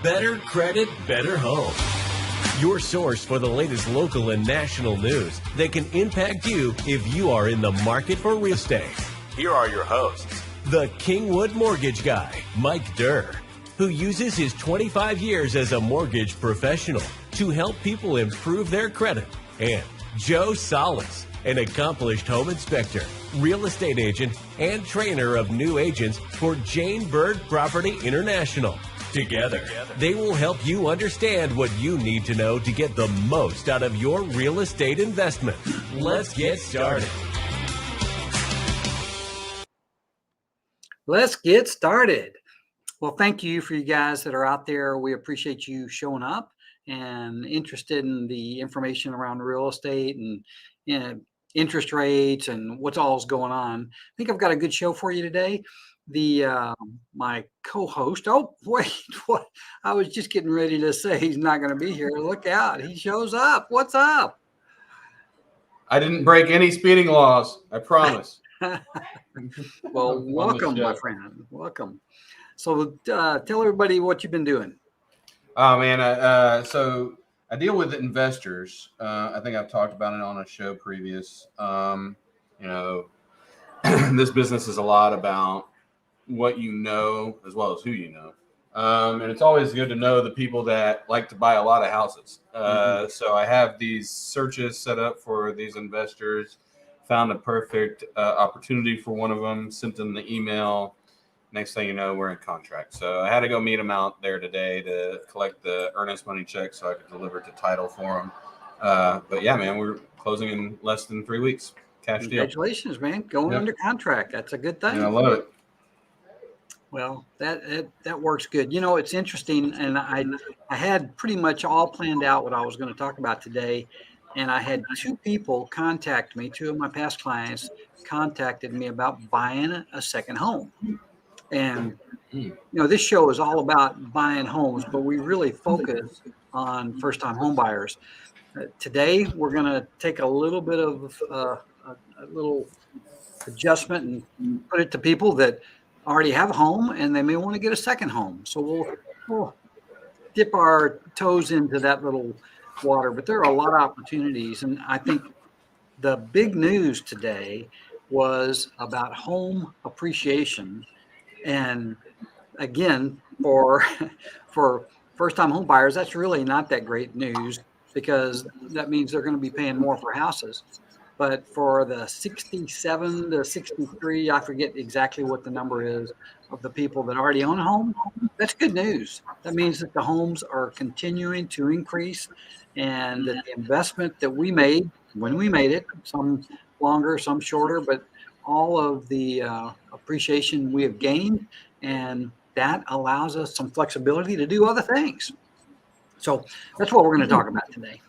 Better credit, better home. Your source for the latest local and national news that can impact you if you are in the market for real estate. Here are your hosts, the Kingwood mortgage guy, Mike Durr, who uses his 25 years as a mortgage professional to help people improve their credit, and Joe Salas, an accomplished home inspector, real estate agent, and trainer of new agents for Byrd Property International. Together, they will help you understand what you need to know to get the most out of your real estate investment. Let's get started. Let's get started. Well, thank you for you guys that are out there. We appreciate you showing up and interested in the information around real estate and interest rates and what's all's going on. I think I've got a good show for you today. My co-host, oh wait, what? I was just getting ready to say he's not going to be here. Look out, he shows up. What's up? I didn't break any speeding laws, I promise. Well, welcome, my friend. Welcome. So tell everybody what you've been doing. Oh man, so I deal with investors. I think I've talked about it on a show previous. This business is a lot about what you know as well as who you know. And it's always good to know the people that like to buy a lot of houses. So I have these searches set up for these investors, found a perfect opportunity for one of them, sent them the email. Next thing you know, we're in contract. So I had to go meet them out there today to collect the earnest money check so I could deliver to title for them. But yeah, man, we're closing in less than 3 weeks. Cash deal. Congratulations, man. Going under contract. That's a good thing. Yeah, I love it. Well, that works good. You know, it's interesting, and I had pretty much all planned out what I was going to talk about today, and I had two people contact me. Two of my past clients contacted me about buying a second home. And, this show is all about buying homes, but we really focus on first-time home buyers. Today, we're going to take a little bit of a little adjustment and put it to people that already have a home and they may want to get a second home. So we'll dip our toes into that little water, but there are a lot of opportunities. And I think the big news today was about home appreciation. And again, for first-time home buyers, that's really not that great news because that means they're going to be paying more for houses. But for the 67 to 63, I forget exactly what the number is, of the people that already own a home, that's good news. That means that the homes are continuing to increase and that the investment that we made when we made it, some longer, some shorter, but all of the appreciation we have gained, and that allows us some flexibility to do other things. So that's what we're going to talk about today.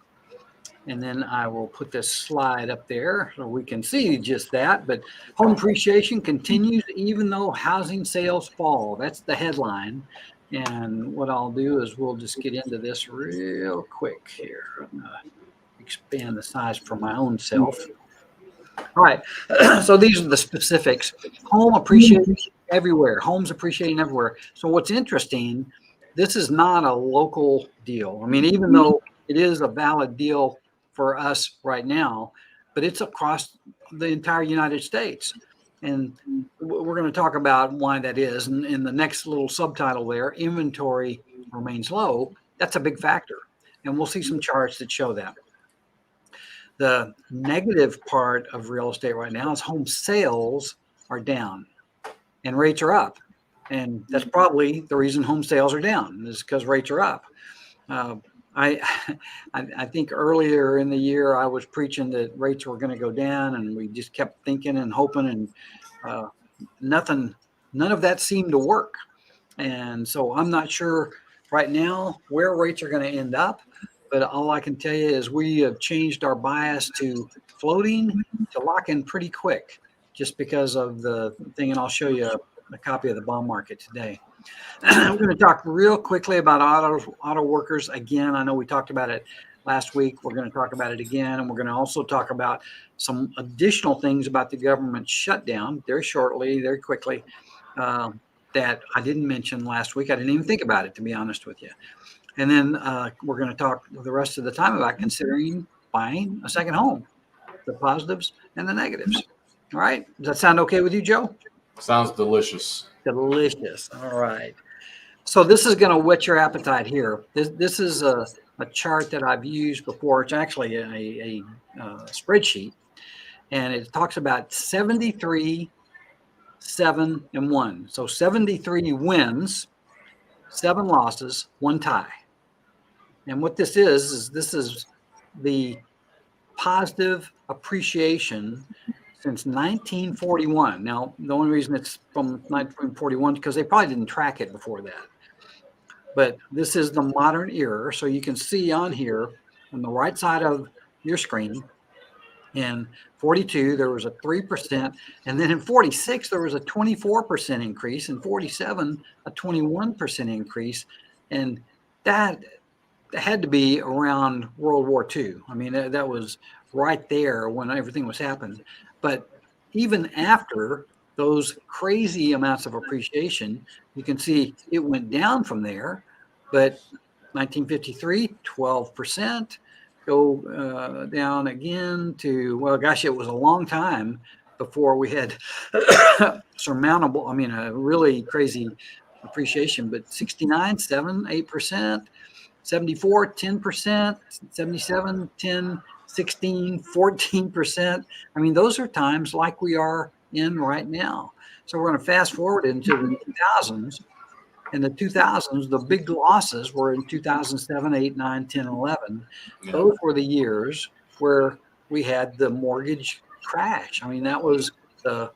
And then I will put this slide up there so we can see just that. But home appreciation continues even though housing sales fall. That's the headline. And what I'll do is we'll just get into this real quick here. I'm going to expand the size for my own self. All right. So these are the specifics. Home appreciating everywhere. Homes appreciating everywhere. So what's interesting, this is not a local deal. I mean, even though it is a valid deal for us right now, but it's across the entire United States. And we're going to talk about why that is. And in the next little subtitle there, inventory remains low. That's a big factor. And we'll see some charts that show that. The negative part of real estate right now is home sales are down and rates are up. And that's probably the reason home sales are down is because rates are up. I think earlier in the year I was preaching that rates were going to go down, and we just kept thinking and hoping, and none of that seemed to work. And so I'm not sure right now where rates are going to end up, but all I can tell you is we have changed our bias to floating to lock in pretty quick, just because of the thing. And I'll show you a copy of the bond market today. I'm going to talk real quickly about auto workers. Again, I know we talked about it last week. We're going to talk about it again. And we're going to also talk about some additional things about the government shutdown very shortly, very quickly. that I didn't mention last week. I didn't even think about it, to be honest with you. And then we're going to talk the rest of the time about considering buying a second home, the positives and the negatives. All right. Does that sound okay with you, Joe? Sounds delicious. Delicious. All right. So this is going to whet your appetite here. This is a chart that I've used before. It's actually a spreadsheet, and it talks about 73, 7, and 1. So 73 wins, 7 losses, 1 tie. And what this is this is the positive appreciation since 1941. Now, the only reason it's from 1941 is because they probably didn't track it before that. But this is the modern era. So you can see on here on the right side of your screen, in 42, there was a 3%. And then in 46, there was a 24% increase. In 47, a 21% increase. And that had to be around World War II. I mean, that was right there when everything was happening. But even after those crazy amounts of appreciation, you can see it went down from there. But 1953, 12%, go down again to, well, gosh, it was a long time before we had surmountable, I mean, a really crazy appreciation, but 69, 7, 8%, 74, 10%, 77, 10, 16, 14%. I mean, those are times like we are in right now. So we're going to fast forward into the 2000s. In the 2000s, the big losses were in 2007, 8, 9, 10, 11. Yeah. Those were the years where we had the mortgage crash. I mean, that was the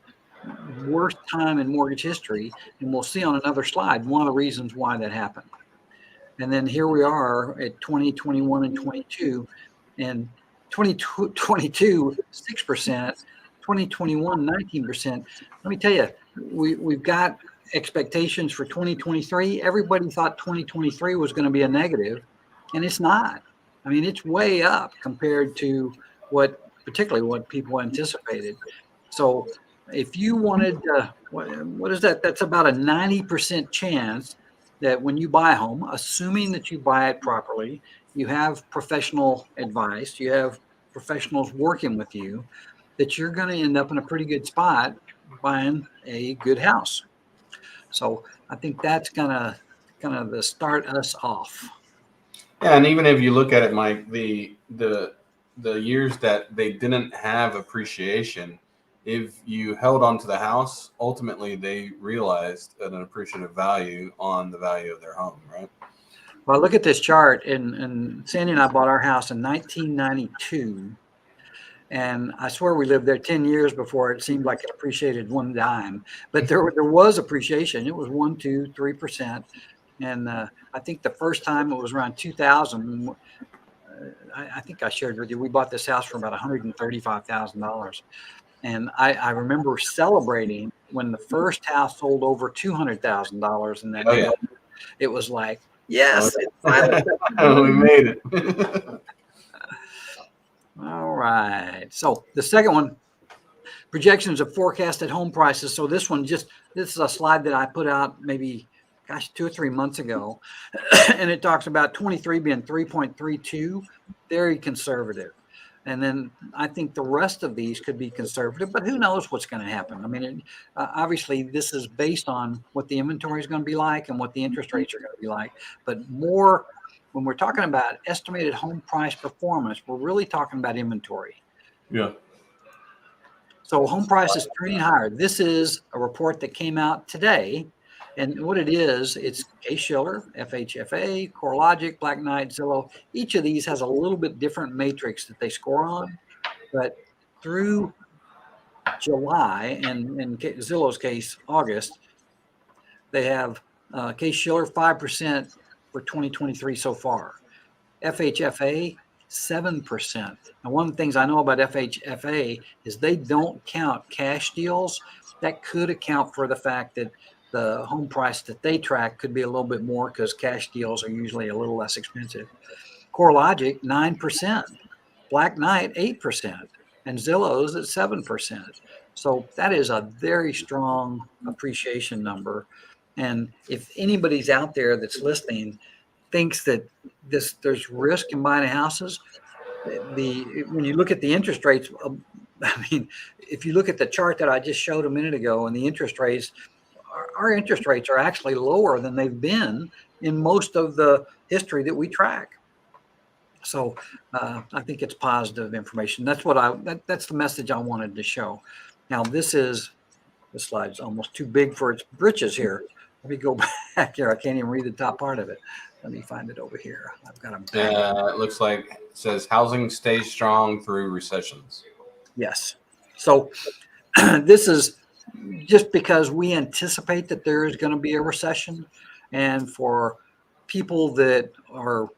worst time in mortgage history. And we'll see on another slide one of the reasons why that happened. And then here we are at 2021 and 22. And 2022, 6%, 2021, 19%. Let me tell you, we've got expectations for 2023. Everybody thought 2023 was going to be a negative, and it's not. I mean, it's way up compared to particularly what people anticipated. So if you wanted, what is that? That's about a 90% chance that when you buy a home, assuming that you buy it properly, you have professional advice, you have professionals working with you, that you're going to end up in a pretty good spot buying a good house. So I think that's gonna kind of start us off. Yeah, and even if you look at it, Mike, the years that they didn't have appreciation, if you held on to the house, ultimately they realized an appreciative value on the value of their home, right? Well, look at this chart, and Sandy and I bought our house in 1992. And I swear we lived there 10 years before it seemed like it appreciated 1 dime. But there was appreciation. It was 1, 2, 3%. And I think the first time it was around 2000. I think I shared with you, we bought this house for about $135,000. And I remember celebrating when the first house sold over $200,000. And then it was like, yes, we made it. All right. So the second one, projections of forecasted home prices. So this is a slide that I put out maybe, 2 or 3 months ago. And it talks about 23 being 3.32, very conservative. And then I think the rest of these could be conservative, but who knows what's going to happen. I mean, obviously this is based on what the inventory is going to be like and what the interest rates are going to be like, but more when we're talking about estimated home price performance, we're really talking about inventory. Yeah. So home prices trending higher. This is a report that came out today. And what it is, it's Case-Shiller, FHFA, CoreLogic, Black Knight, Zillow. Each of these has a little bit different matrix that they score on. But through July, and in Zillow's case, August, they have Case-Shiller 5% for 2023 so far. FHFA, 7%. Now, one of the things I know about FHFA is they don't count cash deals. That could account for the fact that the home price that they track could be a little bit more because cash deals are usually a little less expensive. CoreLogic, 9%. Black Knight, 8%. And Zillow's at 7%. So that is a very strong appreciation number. And if anybody's out there that's listening thinks that there's risk in buying houses, when you look at the interest rates, I mean, if you look at the chart that I just showed a minute ago, and the interest rates, our interest rates are actually lower than they've been in most of the history that we track. So I think it's positive information. That's that's the message I wanted to show. Now this slide's almost too big for its britches here. Let me go back here. I can't even read the top part of it. Let me find it over here. I've got them. It looks like it says housing stays strong through recessions. Yes. So this is just because we anticipate that there is going to be a recession, and for people that are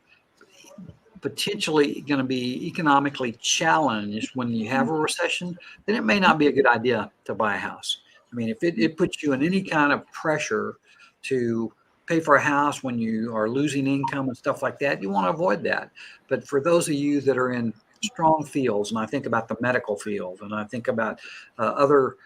potentially going to be economically challenged when you have a recession, then it may not be a good idea to buy a house. I mean, if it puts you in any kind of pressure to pay for a house when you are losing income and stuff like that, you want to avoid that. But for those of you that are in strong fields, and I think about the medical field, and I think about other,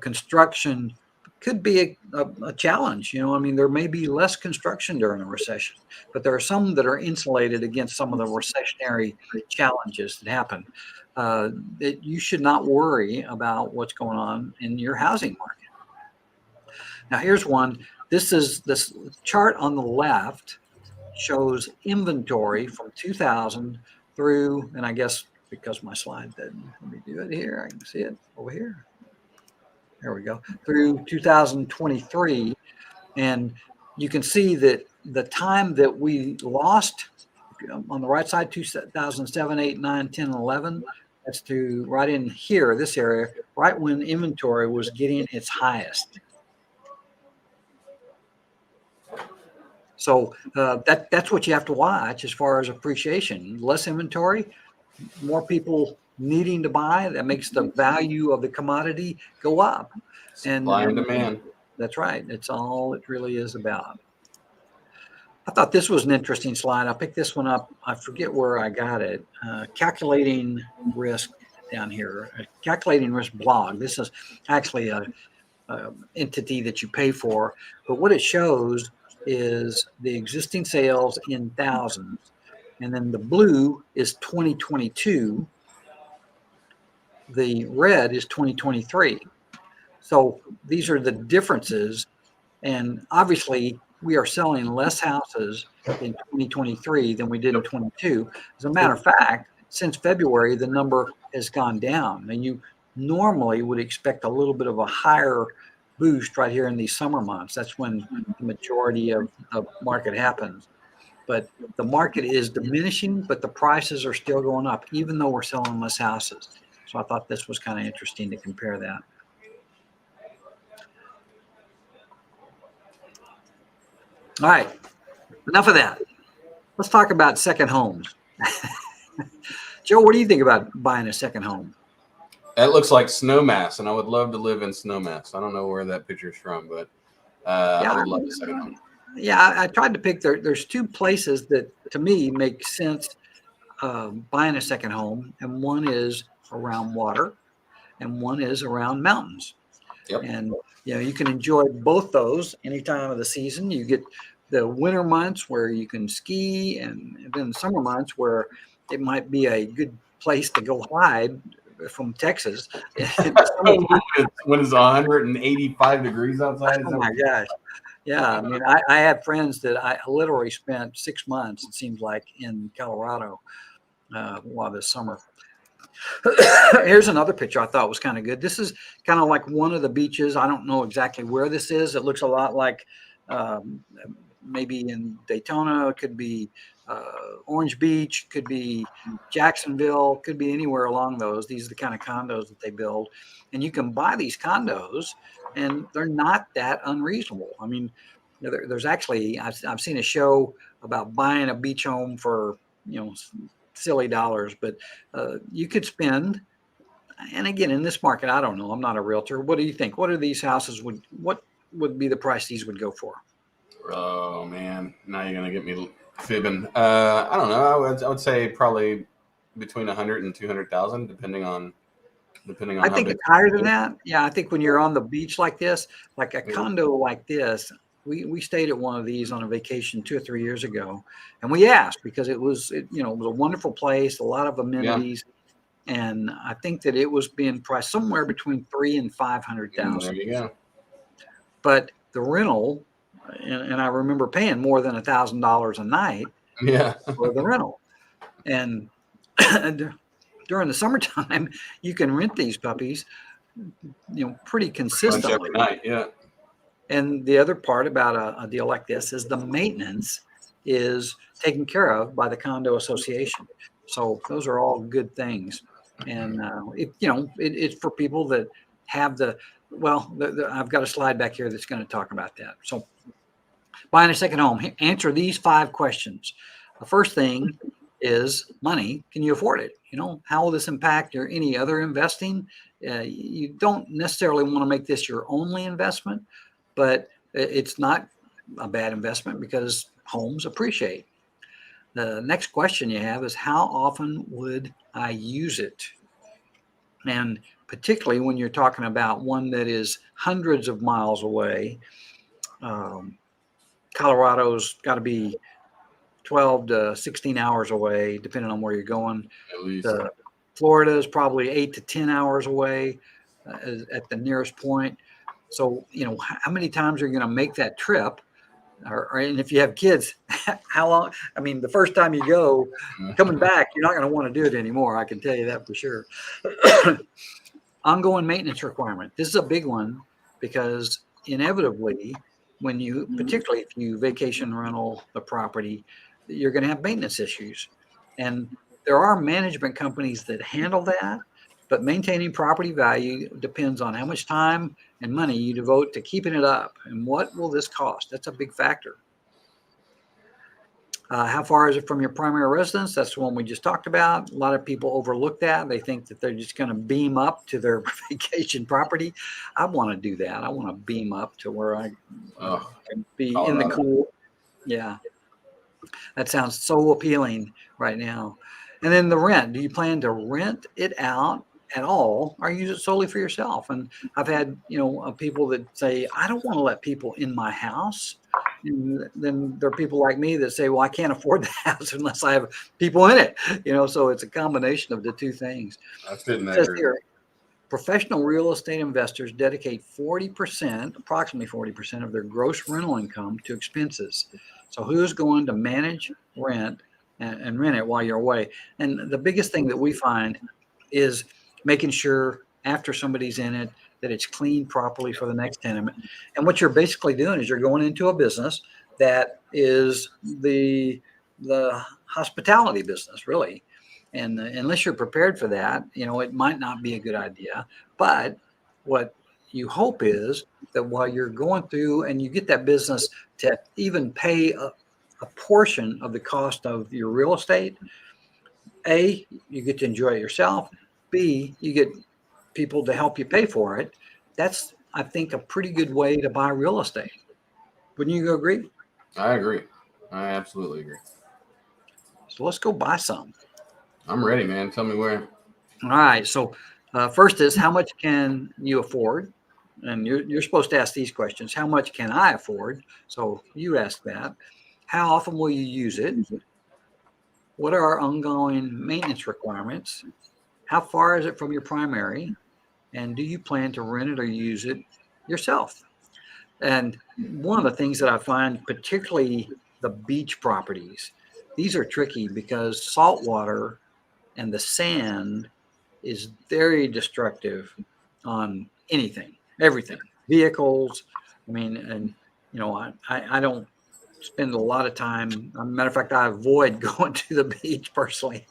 construction could be a challenge. I mean, there may be less construction during a recession, but there are some that are insulated against some of the recessionary challenges that happen. That you should not worry about what's going on in your housing market. Now, here's one. This chart on the left shows inventory from 2000 through, and I guess because my slide didn't, let me do it here. I can see it over here. There we go. Through 2023. And you can see that the time that we lost on the right side, 2007, 8, 9, 10, 11, that's to right in here, this area, right when inventory was getting its highest. So that's what you have to watch as far as appreciation. Less inventory, more people needing to buy. That makes the value of the commodity go up. Supply and demand. That's right. That's all it really is about. I thought this was an interesting slide. I picked this one up. I forget where I got it. Calculating risk down here. Calculating risk blog. This is actually a entity that you pay for, but what it shows is the existing sales in thousands, and then the blue is 2022, the red is 2023. So these are the differences, and obviously we are selling less houses in 2023 than we did in 22. As a matter of fact, since February the number has gone down, and you normally would expect a little bit of a higher boost right here in these summer months. That's when the majority of the market happens. But the market is diminishing, but the prices are still going up, even though we're selling less houses. So I thought this was kind of interesting to compare that. All right, enough of that. Let's talk about second homes. Joe, what do you think about buying a second home? That looks like Snowmass, and I would love to live in Snowmass. I don't know where that picture's from, but I would love a second home. Yeah, I tried to pick there's two places that to me make sense buying a second home, and one is around water and one is around mountains. Yep. And you can enjoy both those any time of the season. You get the winter months where you can ski, and then the summer months where it might be a good place to go hide from Texas. When it's 185 degrees outside. Oh my gosh. Yeah. I mean, I had friends that I literally spent 6 months, it seems like, in Colorado while this summer. Here's another picture I thought was kind of good. This is kind of like one of the beaches. I don't know exactly where this is. It looks a lot like maybe in Daytona. It could be Orange Beach, could be Jacksonville, could be anywhere along those. These are the kind of condos that they build. And you can buy these condos, and they're not that unreasonable. I mean, there's actually, I've seen a show about buying a beach home for, silly dollars, but you could spend, and again, in this market, I don't know, I'm not a realtor. What do you think? What are these houses what would be the price these would go for? Oh man, now you're gonna get me fibbing. I don't know. I would say probably between 100 and 200,000, depending on. I think it's higher than that. Yeah, I think when you're on the beach like this, like a condo like this, we stayed at one of these on a vacation 2 or 3 years ago, and we asked because it was it was a wonderful place, a lot of amenities, and I think that it was being priced somewhere between 300,000 and 500,000. There you go. But the rental, and I remember paying more than $1,000 a night for the rental, and during the summertime, you can rent these puppies, pretty consistently every night. Yeah. And the other part about a deal like this is the maintenance is taken care of by the condo association. So those are all good things. And it's for people that have I've got a slide back here that's going to talk about that. So buying a second home, answer these 5 questions. The first thing is money. Can you afford it? How will this impact your any other investing? You don't necessarily want to make this your only investment, but it's not a bad investment because homes appreciate. The next question you have is, how often would I use it? And particularly when you're talking about one that is hundreds of miles away, Colorado's got to be 12 to 16 hours away, depending on where you're going. At least. Florida is probably 8 to 10 hours away at the nearest point. So, how many times are you going to make that trip? And if you have kids, how long? I mean, the first time you go, coming back, you're not going to want to do it anymore. I can tell you that for sure. Ongoing maintenance requirement. This is a big one because inevitably, particularly if you vacation rental the property, you're going to have maintenance issues. And there are management companies that handle that, but maintaining property value depends on how much time and money you devote to keeping it up. And what will this cost? That's a big factor. How far is it from your primary residence? That's the one we just talked about. A lot of people overlook that. They think that they're just going to beam up to their vacation property. I want to do that. I want to beam up to where I can be in the cool. Yeah. That sounds so appealing right now. And then the rent. Do you plan to rent it out at all or use it solely for yourself? And I've had, people that say, I don't want to let people in my house. And then there are people like me that say, well, I can't afford the house unless I have people in it. So it's a combination of the two things. I couldn't agree. Professional real estate investors dedicate approximately 40% of their gross rental income to expenses. So who's going to manage rent and rent it while you're away? And the biggest thing that we find is making sure after somebody's in it that it's cleaned properly for the next tenant. And what you're basically doing is you're going into a business that is the hospitality business, really. And unless you're prepared for that, it might not be a good idea. But what you hope is that while you're going through and you get that business to even pay a portion of the cost of your real estate, A, you get to enjoy it yourself. B, you get people to help you pay for it. That's, I think, a pretty good way to buy real estate. Wouldn't you agree? I agree. I absolutely agree. So let's go buy some. I'm ready, man. Tell me where. All right. So first is, how much can you afford? And you're supposed to ask these questions. How much can I afford? So you ask that. How often will you use it? What are our ongoing maintenance requirements? How far is it from your primary? And do you plan to rent it or use it yourself? And one of the things that I find, particularly the beach properties, these are tricky because salt water and the sand is very destructive on everything, vehicles. I mean, and I don't spend a lot of time. As a matter of fact, I avoid going to the beach personally.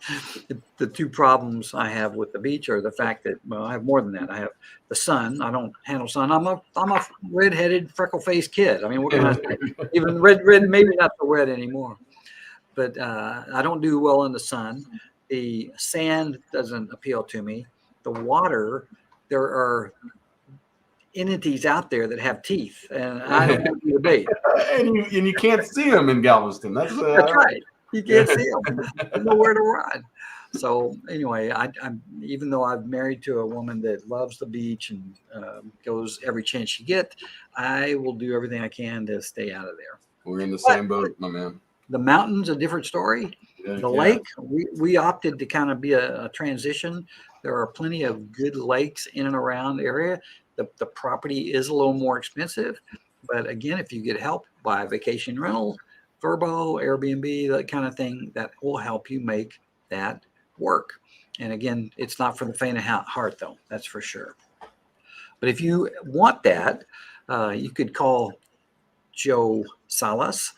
The two problems I have with the beach are the fact that, I have more than that. I have the sun. I don't handle sun. I'm a red-headed, freckle-faced kid. I mean, what can I say? Even red, maybe not so red anymore. But I don't do well in the sun. The sand doesn't appeal to me. The water, there are entities out there that have teeth, and I don't want to be the bait. and you can't see them in Galveston. That's right. You can't see them. There's nowhere to run. So anyway, I'm even though I'm married to a woman that loves the beach and goes every chance she gets, I will do everything I can to stay out of there. We're in the same boat, my man. The mountain's a different story. The lake, we opted to kind of be a transition. There are plenty of good lakes in and around the area. The property is a little more expensive, but again, if you get help by vacation rental, Verbo, Airbnb, that kind of thing, that will help you make that work. And again, it's not for the faint of heart, though. That's for sure. But if you want that, you could call Joe Salas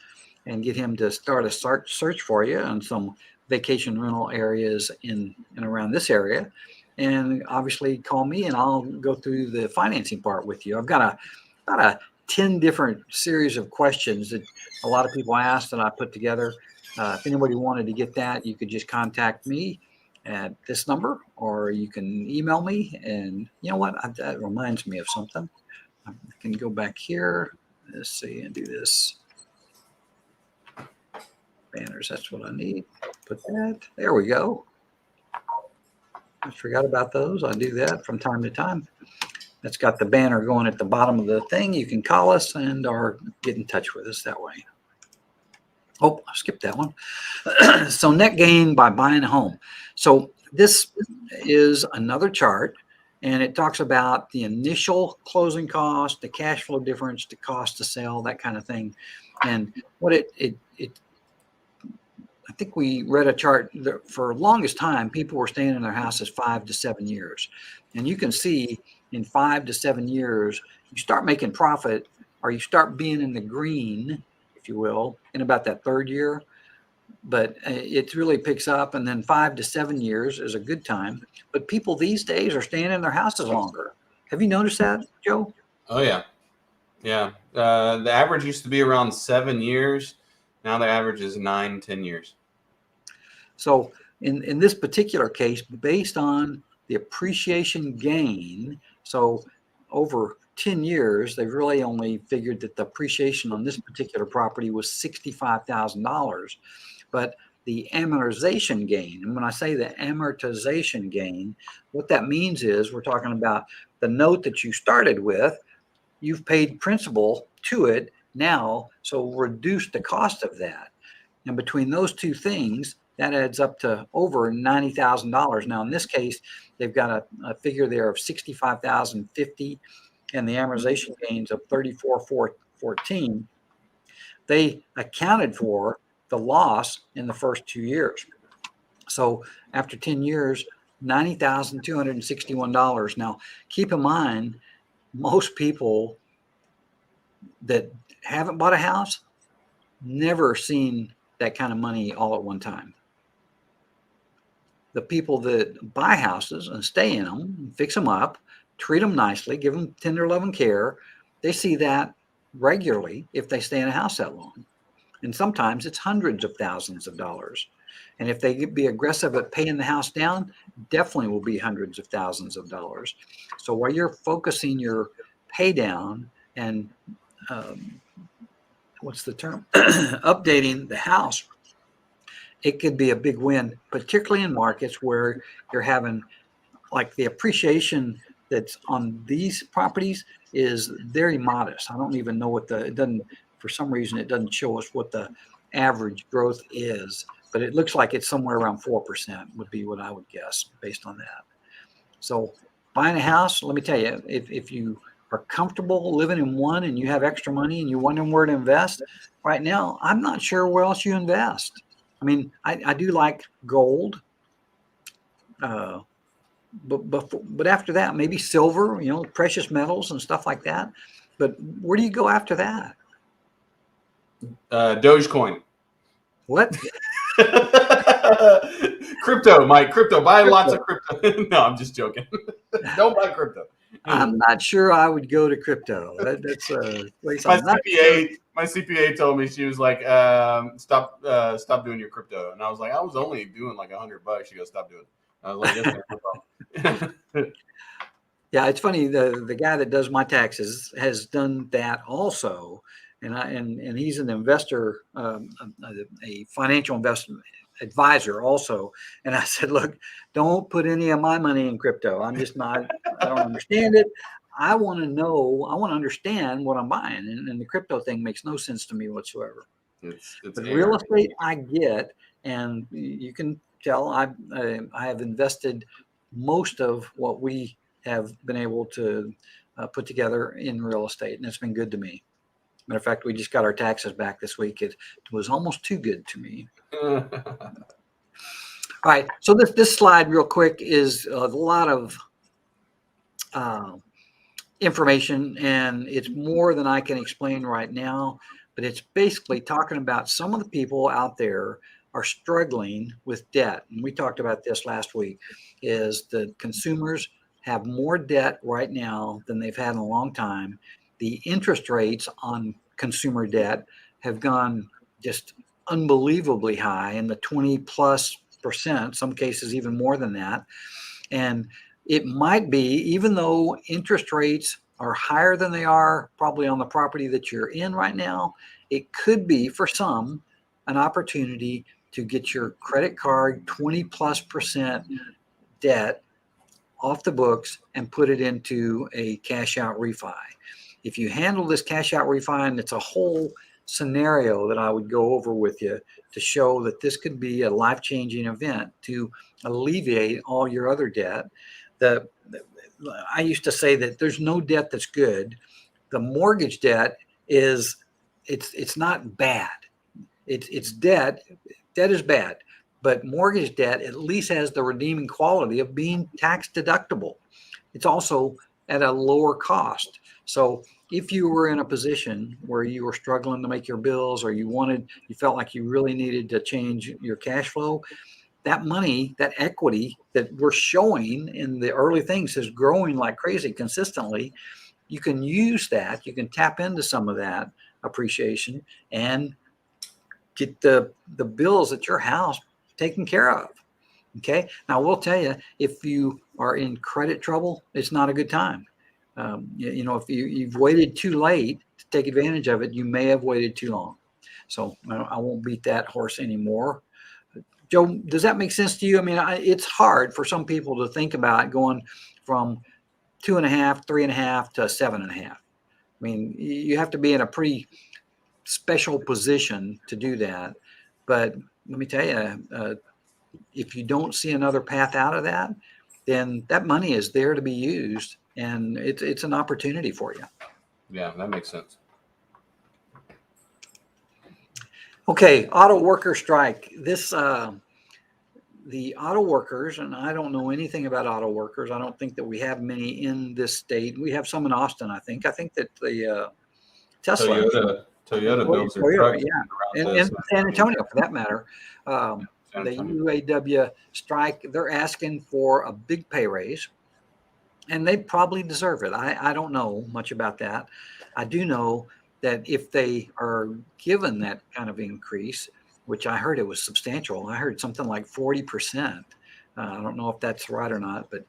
and get him to start a search for you on some vacation rental areas in and around this area. And obviously call me and I'll go through the financing part with you. I've got about a 10 different series of questions that a lot of people asked that I put together. If anybody wanted to get that, you could just contact me at this number, or you can email me. And you know what? That reminds me of something. I can go back here. Let's see and do this. Banners, that's what I need. Put that. There we go. I forgot about those. I do that from time to time. That's got the banner going at the bottom of the thing. You can call us or get in touch with us that way. Oh, I skipped that one. So net gain by buying a home. So this is another chart, and it talks about the initial closing cost, the cash flow difference, the cost to sell, that kind of thing. And what I think we read a chart that for the longest time, people were staying in their houses 5 to 7 years. And you can see in 5 to 7 years, you start making profit, or you start being in the green, if you will, in about that third year. But it really picks up. And then 5 to 7 years is a good time. But people these days are staying in their houses longer. Have you noticed that, Joe? Oh, yeah. Yeah. The average used to be around 7 years. Now the average is 9-10 years. So in this particular case, based on the appreciation gain, so over 10 years, they've really only figured that the appreciation on this particular property was $65,000. But the amortization gain, and when I say the amortization gain, what that means is we're talking about the note that you started with, you've paid principal to it now, so reduce the cost of that. And between those two things, that adds up to over $90,000. Now, in this case, they've got a figure there of $65,050 and the amortization gains of $34,414. They accounted for the loss in the first 2 years. So after 10 years, $90,261. Now, keep in mind, most people that haven't bought a house never seen that kind of money all at one time. The people that buy houses and stay in them, fix them up, treat them nicely, give them tender love and care, they see that regularly if they stay in a house that long. And sometimes it's hundreds of thousands of dollars. And if they be aggressive at paying the house down, definitely will be hundreds of thousands of dollars. So while you're focusing your pay down and what's the term? Updating the house, it could be a big win, particularly in markets where you're having like the appreciation that's on these properties is very modest. I don't even know what it doesn't, for some reason, it doesn't show us what the average growth is, but it looks like it's somewhere around 4% would be what I would guess based on that. So buying a house, let me tell you, if you are comfortable living in one and you have extra money and you're wondering where to invest, right now, I'm not sure where else you invest. I mean, I do like gold, but after that, maybe silver, precious metals and stuff like that. But where do you go after that? Dogecoin. What? Crypto, Mike. Crypto. Buy lots of crypto. No, I'm just joking. Don't buy crypto. I'm not sure I would go to crypto. That's a place I'm not sure. My CPA told me, she was like, stop doing your crypto. And I was like, I was only doing like $100. She goes, stop doing it. I was like, yes, no problem. Yeah, it's funny. The guy that does my taxes has done that also. And he's an investor, a financial advisor also. And I said, look, don't put any of my money in crypto. I'm just not, I don't understand it. I want to know, I want to understand what I'm buying. And the crypto thing makes no sense to me whatsoever. It's But real estate I get, and you can tell I have invested most of what we have been able to put together in real estate, and it's been good to me. Matter of fact, we just got our taxes back this week. It was almost too good to me. All right, so this slide real quick is a lot of information, and it's more than I can explain right now, but it's basically talking about some of the people out there are struggling with debt. And we talked about this last week, is the consumers have more debt right now than they've had in a long time. The interest rates on consumer debt have gone just unbelievably high, in the 20+%, some cases even more than that. And it might be, even though interest rates are higher than they are probably on the property that you're in right now, it could be for some an opportunity to get your credit card 20+% debt off the books and put it into a cash out refi. If you handle this cash out refi, and it's a whole scenario that I would go over with you to show that this could be a life-changing event to alleviate all your other debt. I used to say that there's no debt that's good. The mortgage debt is, it's not bad. It's debt. Debt is bad, but mortgage debt at least has the redeeming quality of being tax deductible. It's also at a lower cost. So if you were in a position where you were struggling to make your bills, or you felt like you really needed to change your cash flow, that money, that equity that we're showing in the early things is growing like crazy consistently. You can use that. You can tap into some of that appreciation and get the bills at your house taken care of. Okay. Now, we'll tell you, if you are in credit trouble, it's not a good time. If you've waited too late to take advantage of it, you may have waited too long. So I won't beat that horse anymore. Joe, does that make sense to you? I mean, it's hard for some people to think about going from 2.5, 3.5 to 7.5. I mean, you have to be in a pretty special position to do that. But let me tell you, if you don't see another path out of that, then that money is there to be used, and it's an opportunity for you. Yeah, that makes sense. Okay, auto worker strike. The auto workers, and I don't know anything about auto workers. I don't think that we have many in this state. We have some in Austin, I think. I think that the Tesla, Toyota builds their trucks, yeah, and San Antonio for that matter. The UAW strike, they're asking for a big pay raise, and they probably deserve it. I don't know much about that. I do know that if they are given that kind of increase, which I heard it was substantial, I heard something like 40%. I don't know if that's right or not, but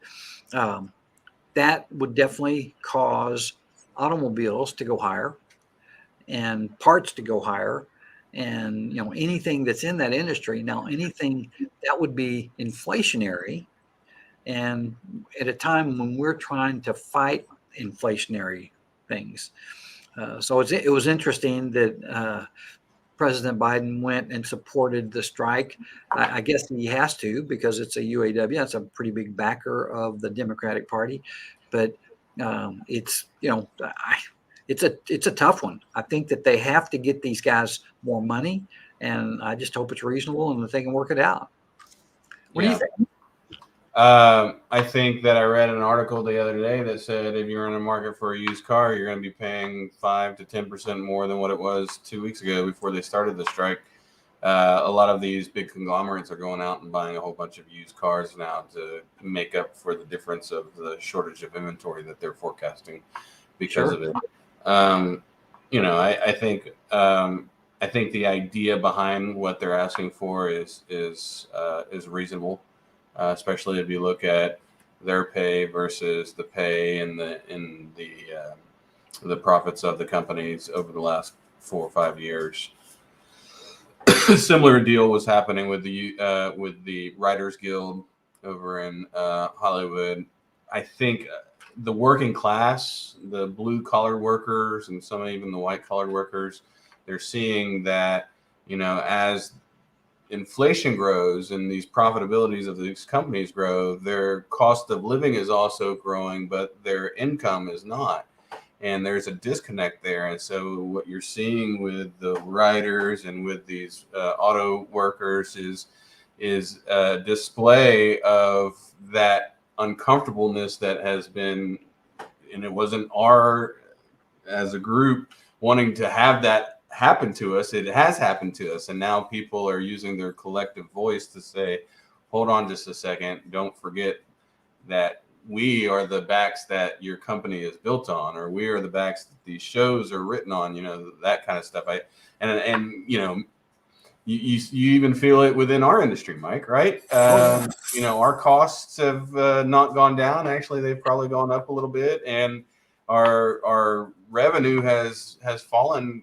that would definitely cause automobiles to go higher and parts to go higher, and anything that's in that industry. Now, anything that would be inflationary, and at a time when we're trying to fight inflationary things. So it was interesting that President Biden went and supported the strike. I guess he has to, because it's a UAW. That's a pretty big backer of the Democratic Party. But it's a tough one. I think that they have to get these guys more money, and I just hope it's reasonable and that they can work it out. What do you think? I think that I read an article the other day that said if you're in a market for a used car, you're going to be paying 5 to 10% more than what it was 2 weeks ago before they started the strike. A lot of these big conglomerates are going out and buying a whole bunch of used cars now to make up for the difference of the shortage of inventory that they're forecasting because of it. I think the idea behind what they're asking for is reasonable. Especially if you look at their pay versus the pay and the profits of the companies over the last 4 or 5 years. Similar deal was happening with the Writers Guild over in Hollywood. I think the working class, the blue collar workers, and some even the white collar workers, they're seeing that, as inflation grows and these profitabilities of these companies grow, their cost of living is also growing, but their income is not. And there's a disconnect there. And so what you're seeing with the writers and with these auto workers is a display of that uncomfortableness that has been, and it wasn't our, as a group, wanting to have that happen to us. It has happened to us. And now people are using their collective voice to say, hold on just a second. Don't forget that we are the backs that your company is built on, or we are the backs that these shows are written on, that kind of stuff. You even feel it within our industry, Mike, right? Our costs have not gone down. Actually, they've probably gone up a little bit, and our revenue has fallen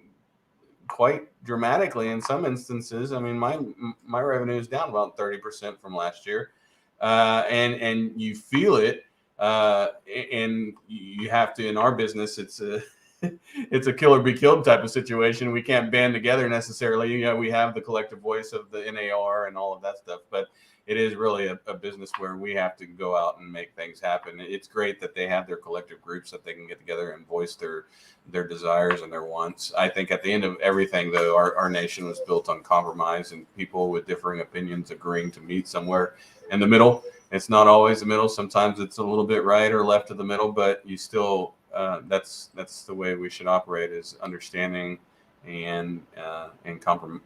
quite dramatically in some instances. I mean, my revenue is down about 30% from last year, and you feel it, and you have to. In our business, it's a kill or be killed type of situation. We can't band together necessarily. We have the collective voice of the NAR and all of that stuff, but it is really a business where we have to go out and make things happen. It's great that they have their collective groups that they can get together and voice their desires and their wants. I think at the end of everything, though, our nation was built on compromise and people with differing opinions agreeing to meet somewhere in the middle. It's not always the middle. Sometimes it's a little bit right or left of the middle, but you still, that's the way we should operate, is understanding and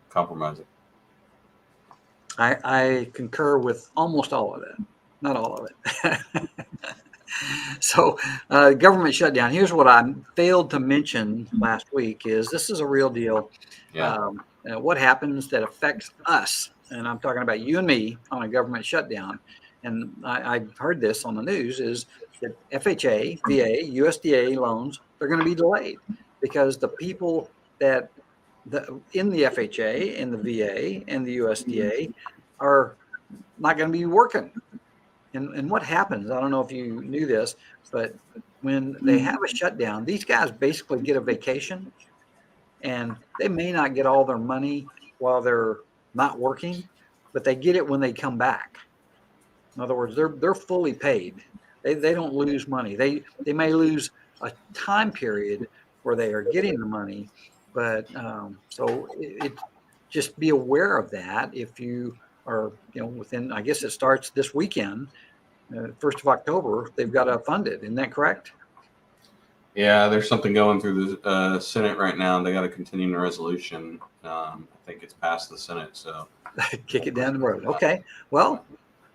compromising. I concur with almost all of that, not all of it. So government shutdown. Here's what I failed to mention last week is this is a real deal. Yeah. What happens that affects us, and I'm talking about you and me, on a government shutdown. And I've heard this on the news, is that FHA, VA, USDA loans, they're going to be delayed because the people that in the FHA and the VA and the USDA are not going to be working. And what happens, I don't know if you knew this, but when they have a shutdown, these guys basically get a vacation, and they may not get all their money while they're not working, but they get it when they come back. In other words, they're fully paid. They don't lose money. They may lose a time period where they are getting the money, but so just be aware of that. If you are, within, I guess it starts this weekend, 1st of October, they've got to fund it. Isn't that correct? Yeah, there's something going through the Senate right now. They got a continuing resolution. I think it's passed the Senate, so kick it down the road. Okay. Well,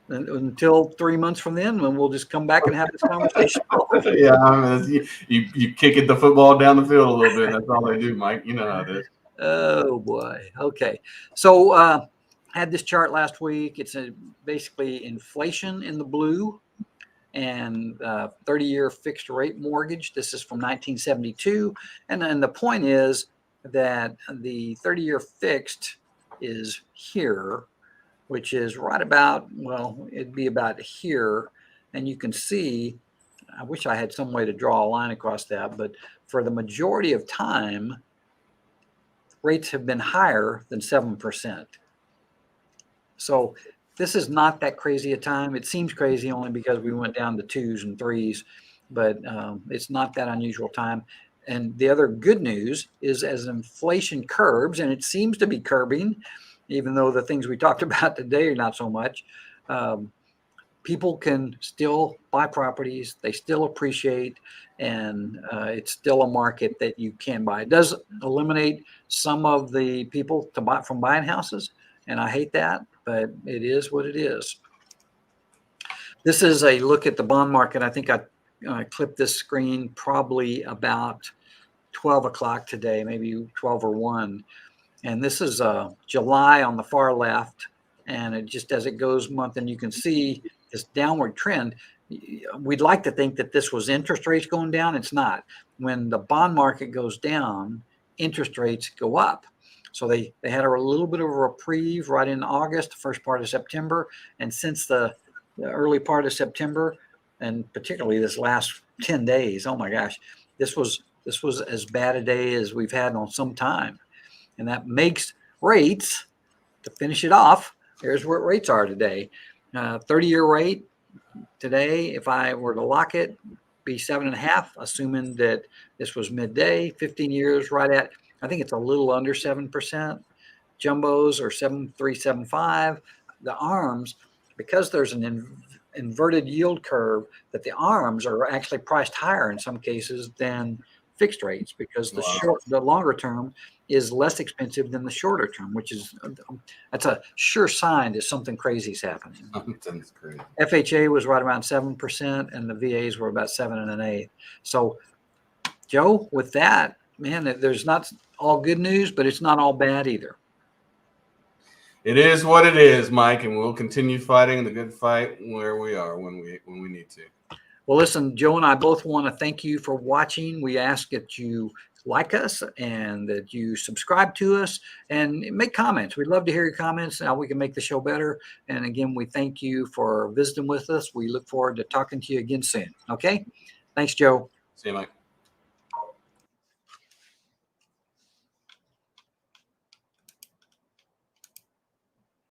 until 3 months from then, when we'll just come back and have this conversation. Yeah, you kick the football down the field a little bit. That's all they do, Mike. You know how it is. Oh boy. Okay. So had this chart last week. It's basically inflation in the blue and 30-year fixed rate mortgage. This is from 1972. And then the point is that the 30-year fixed is here, which is right about, well, it'd be about here. And you can see, I wish I had some way to draw a line across that, but for the majority of time, rates have been higher than 7%. So this is not that crazy a time. It seems crazy only because we went down to 2s and 3s, but it's not that unusual time. And the other good news is as inflation curbs, and it seems to be curbing, even though the things we talked about today are not so much, people can still buy properties. They still appreciate, and it's still a market that you can buy. It does eliminate some of the people from buying houses, and I hate that, but it is what it is. This is a look at the bond market. I think I clipped this screen probably about 12 o'clock today, maybe 12 or 1. And this is July on the far left. And it just, as it goes month, and you can see this downward trend. We'd like to think that this was interest rates going down. It's not. When the bond market goes down, interest rates go up. So they had a little bit of a reprieve right in August, the first part of September. And since the early part of September, and particularly this last 10 days, oh my gosh, this was as bad a day as we've had on some time. And that makes rates, to finish it off, here's where rates are today. 30-year rate today, if I were to lock it, be 7.5, assuming that this was midday. 15 years right at, I think it's a little under 7%. Jumbos are 7.375. The ARMs, because there's an inverted yield curve, that the ARMs are actually priced higher in some cases than fixed rates, because the longer term is less expensive than the shorter term, which is, that's a sure sign that something crazy is happening. Something's crazy. FHA was right around 7%, and the VAs were about 7.125. So, Joe, with that, man, there's not all good news, but it's not all bad either. It is what it is, Mike, and we'll continue fighting the good fight where we are when we need to. Well, listen, Joe and I both want to thank you for watching. We ask that you like us and that you subscribe to us and make comments. We'd love to hear your comments, how we can make the show better. And again, we thank you for visiting with us. We look forward to talking to you again soon. Okay? Thanks, Joe. See you, Mike.